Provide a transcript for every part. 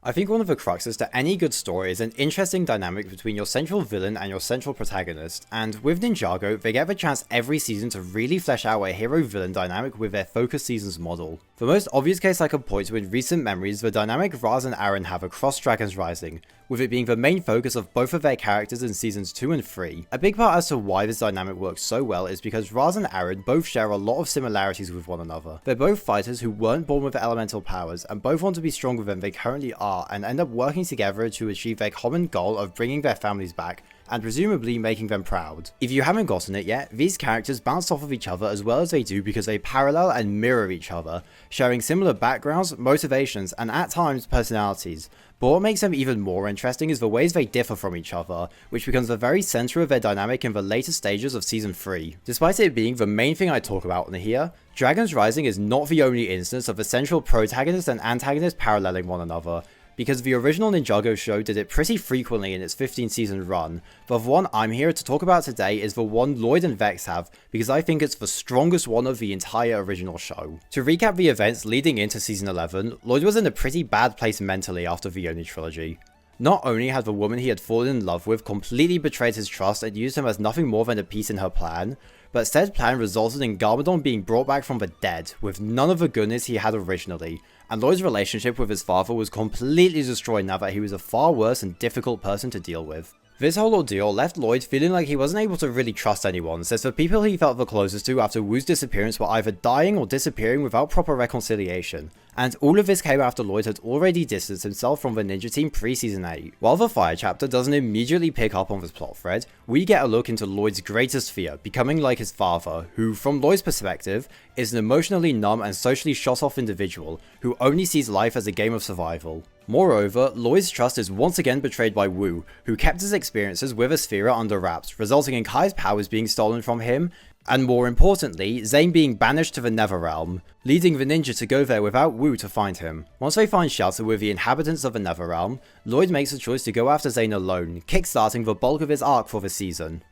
I think one of the cruxes to any good story is an interesting dynamic between your central villain and your central protagonist, and with Ninjago, they get the chance every season to really flesh out a hero-villain dynamic with their focus seasons model. The most obvious case I can point to in recent memories the dynamic Raz and Aaron have across Dragon's Rising, with it being the main focus of both of their characters in seasons 2 and 3. A big part as to why this dynamic works so well is because Raz and Aaron both share a lot of similarities with one another. They're both fighters who weren't born with elemental powers and both want to be stronger than they currently are and end up working together to achieve their common goal of bringing their families back and presumably making them proud. If you haven't gotten it yet, these characters bounce off of each other as well as they do because they parallel and mirror each other, sharing similar backgrounds, motivations, and at times personalities. But what makes them even more interesting is the ways they differ from each other, which becomes the very centre of their dynamic in the later stages of Season 3. Despite it being the main thing I talk about in here, Dragon's Rising is not the only instance of the central protagonist and antagonist paralleling one another, because the original Ninjago show did it pretty frequently in its 15-season run, but the one I'm here to talk about today is the one Lloyd and Vex have, because I think it's the strongest one of the entire original show. To recap the events leading into Season 11, Lloyd was in a pretty bad place mentally after the Oni trilogy. Not only had the woman he had fallen in love with completely betrayed his trust and used him as nothing more than a piece in her plan, but said plan resulted in Garmadon being brought back from the dead, with none of the goodness he had originally, and Lloyd's relationship with his father was completely destroyed now that he was a far worse and difficult person to deal with. This whole ordeal left Lloyd feeling like he wasn't able to really trust anyone, since the people he felt the closest to after Wu's disappearance were either dying or disappearing without proper reconciliation, and all of this came after Lloyd had already distanced himself from the ninja team pre-season 8. While the Fire chapter doesn't immediately pick up on this plot thread, we get a look into Lloyd's greatest fear, becoming like his father, who, from Lloyd's perspective, is an emotionally numb and socially shut-off individual who only sees life as a game of survival. Moreover, Lloyd's trust is once again betrayed by Wu, who kept his experiences with Asphera under wraps, resulting in Kai's powers being stolen from him, and more importantly, Zane being banished to the Nether Realm, leading the ninja to go there without Wu to find him. Once they find shelter with the inhabitants of the Nether Realm, Lloyd makes the choice to go after Zane alone, kickstarting the bulk of his arc for the season.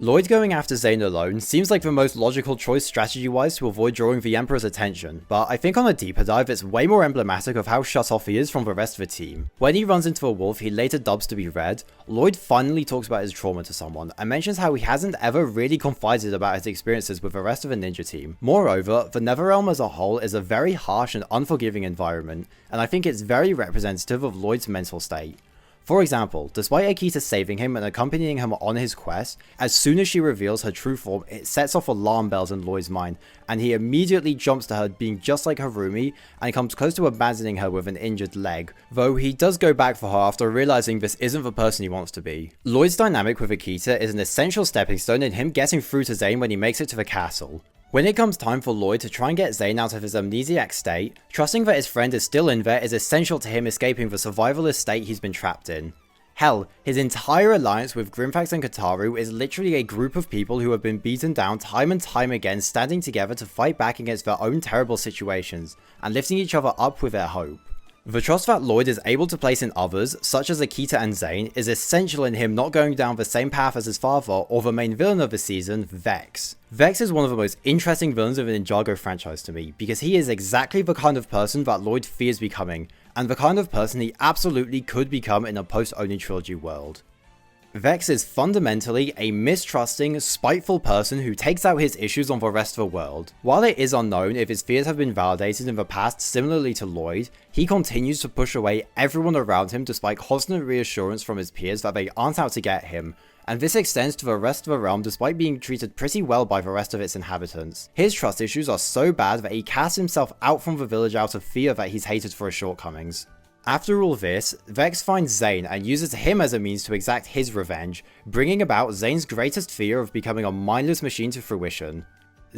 Lloyd going after Zane alone seems like the most logical choice strategy-wise to avoid drawing the Emperor's attention, but I think on a deeper dive it's way more emblematic of how shut off he is from the rest of the team. When he runs into a wolf he later dubs to be Red, Lloyd finally talks about his trauma to someone, and mentions how he hasn't ever really confided about his experiences with the rest of the ninja team. Moreover, the Netherrealm as a whole is a very harsh and unforgiving environment, and I think it's very representative of Lloyd's mental state. For example, despite Akita saving him and accompanying him on his quest, as soon as she reveals her true form, it sets off alarm bells in Lloyd's mind, and he immediately jumps to her being just like Harumi, and comes close to abandoning her with an injured leg, though he does go back for her after realizing this isn't the person he wants to be. Lloyd's dynamic with Akita is an essential stepping stone in him getting through to Zane when he makes it to the castle. When it comes time for Lloyd to try and get Zane out of his amnesiac state, trusting that his friend is still in there is essential to him escaping the survivalist state he's been trapped in. Hell, his entire alliance with Grimfax and Kataru is literally a group of people who have been beaten down time and time again, standing together to fight back against their own terrible situations, and lifting each other up with their hope. The trust that Lloyd is able to place in others, such as Akita and Zane, is essential in him not going down the same path as his father or the main villain of the season, Vex. Vex is one of the most interesting villains of the Ninjago franchise to me, because he is exactly the kind of person that Lloyd fears becoming, and the kind of person he absolutely could become in a post-Oni trilogy world. Vex is fundamentally a mistrusting, spiteful person who takes out his issues on the rest of the world. While it is unknown if his fears have been validated in the past similarly to Lloyd, he continues to push away everyone around him despite constant reassurance from his peers that they aren't out to get him, and this extends to the rest of the realm despite being treated pretty well by the rest of its inhabitants. His trust issues are so bad that he casts himself out from the village out of fear that he's hated for his shortcomings. After all this, Vex finds Zane and uses him as a means to exact his revenge, bringing about Zane's greatest fear of becoming a mindless machine to fruition.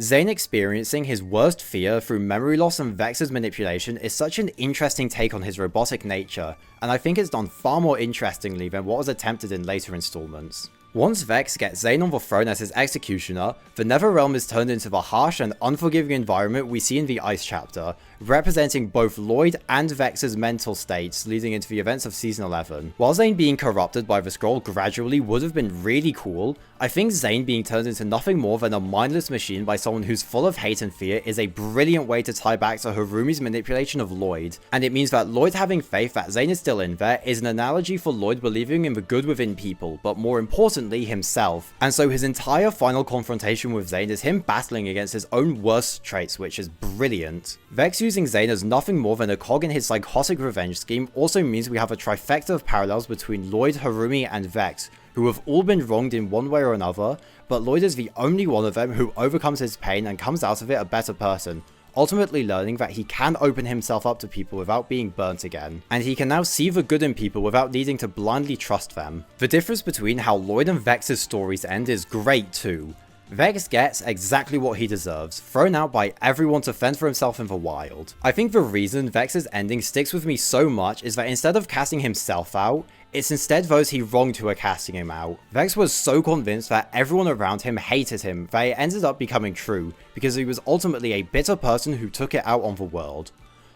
Zane experiencing his worst fear through memory loss and Vex's manipulation is such an interesting take on his robotic nature, and I think it's done far more interestingly than what was attempted in later installments. Once Vex gets Zane on the throne as his executioner, the Nether Realm is turned into the harsh and unforgiving environment we see in the Ice chapter, representing both Lloyd and Vex's mental states leading into the events of Season 11. While Zane being corrupted by the scroll gradually would have been really cool, I think Zane being turned into nothing more than a mindless machine by someone who's full of hate and fear is a brilliant way to tie back to Harumi's manipulation of Lloyd, and it means that Lloyd having faith that Zane is still in there is an analogy for Lloyd believing in the good within people, but more importantly himself, and so his entire final confrontation with Zane is him battling against his own worst traits, which is brilliant. Vex using Zane as nothing more than a cog in his psychotic revenge scheme also means we have a trifecta of parallels between Lloyd, Harumi, and Vex, who have all been wronged in one way or another, but Lloyd is the only one of them who overcomes his pain and comes out of it a better person, ultimately learning that he can open himself up to people without being burnt again, and he can now see the good in people without needing to blindly trust them. The difference between how Lloyd and Vex's stories end is great too. Vex gets exactly what he deserves, thrown out by everyone to fend for himself in the wild. I think the reason Vex's ending sticks with me so much is that instead of casting himself out, it's instead those he wronged who are casting him out. Vex was so convinced that everyone around him hated him that it ended up becoming true, because he was ultimately a bitter person who took it out on the world.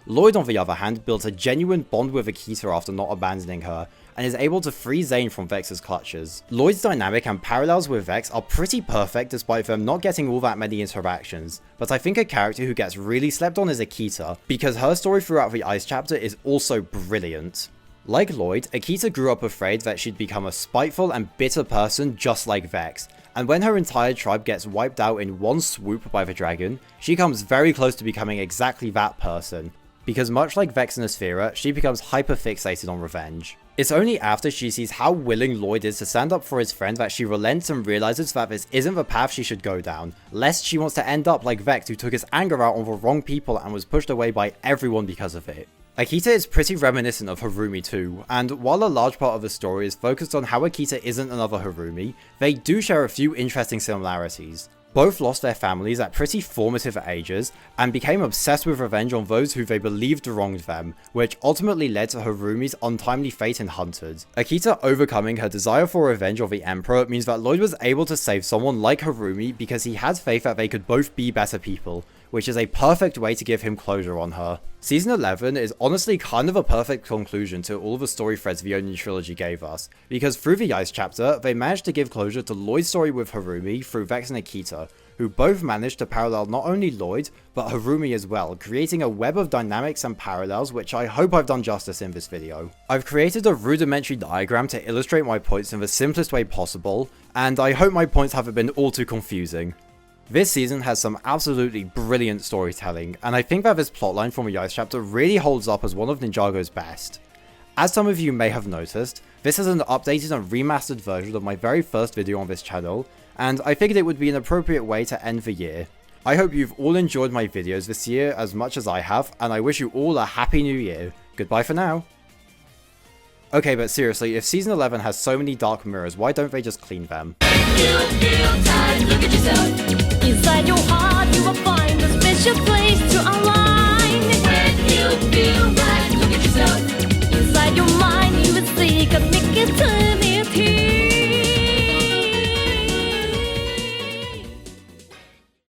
Lloyd, on the other hand, built a genuine bond with Akita after not abandoning her, and is able to free Zane from Vex's clutches. Lloyd's dynamic and parallels with Vex are pretty perfect despite them not getting all that many interactions, but I think a character who gets really slept on is Akita, because her story throughout the Ice chapter is also brilliant. Like Lloyd, Akita grew up afraid that she'd become a spiteful and bitter person just like Vex, and when her entire tribe gets wiped out in one swoop by the dragon, she comes very close to becoming exactly that person, because much like Vex and Asphera, she becomes hyper-fixated on revenge. It's only after she sees how willing Lloyd is to stand up for his friend that she relents and realizes that this isn't the path she should go down, lest she wants to end up like Vex, who took his anger out on the wrong people and was pushed away by everyone because of it. Akita is pretty reminiscent of Harumi too, and while a large part of the story is focused on how Akita isn't another Harumi, they do share a few interesting similarities. Both lost their families at pretty formative ages, and became obsessed with revenge on those who they believed wronged them, which ultimately led to Harumi's untimely fate in Hunted. Akita overcoming her desire for revenge of the Emperor means that Lloyd was able to save someone like Harumi because he had faith that they could both be better people, which is a perfect way to give him closure on her. Season 11 is honestly kind of a perfect conclusion to all the story threads the Oni trilogy gave us, because through the Ice chapter, they managed to give closure to Lloyd's story with Harumi through Vex and Akita, who both managed to parallel not only Lloyd, but Harumi as well, creating a web of dynamics and parallels which I hope I've done justice in this video. I've created a rudimentary diagram to illustrate my points in the simplest way possible, and I hope my points haven't been all too confusing. This season has some absolutely brilliant storytelling, and I think that this plotline from the Ice chapter really holds up as one of Ninjago's best. As some of you may have noticed, this is an updated and remastered version of my very first video on this channel, and I figured it would be an appropriate way to end the year. I hope you've all enjoyed my videos this year as much as I have, and I wish you all a happy new year. Goodbye for now. Okay, but seriously, if Season 11 has so many dark mirrors, why don't they just clean them? You feel tired, look at yourself. Inside your heart you will find a special place to unlock.